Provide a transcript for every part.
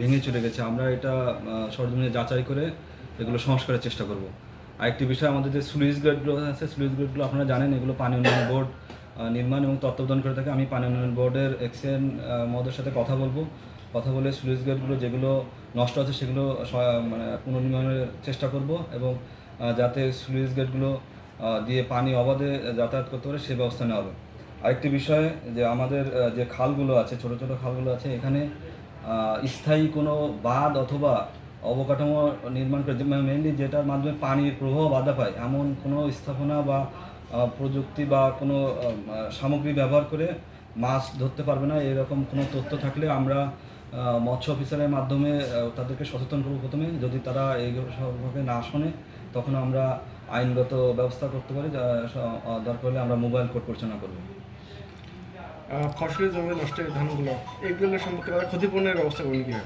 ভেঙে চলে গেছে। আমরা এটা সরজমিনে যাচাই করে এগুলো সংস্কারের চেষ্টা করব। আরেকটি বিষয়, আমাদের যে স্লুইস গেটগুলো আছে, স্লুইস গেটগুলো আপনারা জানেন, এগুলো পানি উন্নয়ন বোর্ড নির্মাণ এবং তত্ত্বাবধান করে থাকে। আমি পানি উন্নয়ন বোর্ডের এক্সিএন মহোদয়ের সাথে কথা বলে স্লুইস গেটগুলো যেগুলো নষ্ট আছে সেগুলো পুনর্নির্মাণের চেষ্টা করব এবং যাতে স্লুইস গেটগুলো দিয়ে পানি অবাধে যাতায়াত করতে পারে সে ব্যবস্থা নেওয়া হবে। আরেকটি বিষয়, যে আমাদের যে খালগুলো আছে, ছোটো ছোটো খালগুলো আছে, এখানে স্থায়ী কোনো বাঁধ অথবা অবকাঠামো নির্মাণ করে, মেনলি যেটার মাধ্যমে পানির প্রবাহ বাধা পায় এমন কোনো স্থাপনা বা প্রযুক্তি বা কোনো সামগ্রী ব্যবহার করে মাছ ধরতে পারবে না, এরকম কোনো তথ্য থাকলে আমরা মৎস্য অফিসারের মাধ্যমে তাদেরকে সচেতন করব। প্রথমে যদি তারা এই সম্পর্কে না শোনে, তখন আমরা আইনগত ব্যবস্থা করতে পারি, দরকার হলে আমরা মোবাইল কোর্ট পরিচালনা করব। ফসলের জমি নষ্টের ধানগুলো এইগুলো সম্পর্কে তারা ক্ষতিপূরণের ব্যবস্থা করবেন কিনা?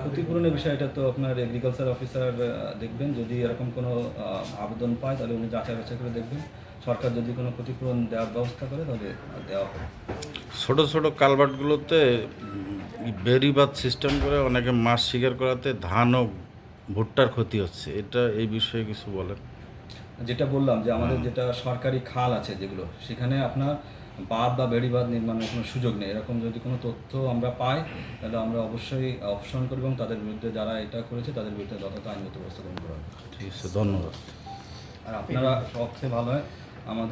ক্ষতিপূরণের বিষয় এটা তো আপনার এগ্রিকালচার অফিসার দেখবেন। যদি এরকম কোনো আবেদন পায় তাহলে উনি যাচাই বাছাই করে দেখবেন। সরকার যদি কোনো ক্ষতিপূরণ দেওয়ার ব্যবস্থা করে তাহলে দেওয়া হবে। ছোট ছোট কালভার্টগুলোতে বেড়িবাঁধ সিস্টেম করে অনেকে মাছ শিকার করাতে ধান ও ভুট্টার ক্ষতি হচ্ছে, এটা এই বিষয়ে কিছু বলেন। যেটা বললাম যে আমাদের যেটা সরকারি খাল আছে যেগুলো, সেখানে আপনার বাঁধ বা বেড়িবাঁধ নির্মাণের কোনো সুযোগ নেই। এরকম যদি কোনো তথ্য আমরা পাই তাহলে আমরা অবশ্যই অপসারণ করব এবং তাদের বিরুদ্ধে, যারা এটা করেছে তাদের বিরুদ্ধে যথাযথ আইনগত ব্যবস্থা গ্রহণ করা হবে। ঠিক আছে, ধন্যবাদ। আর আপনারা সবচেয়ে ভালো হয় আমাদের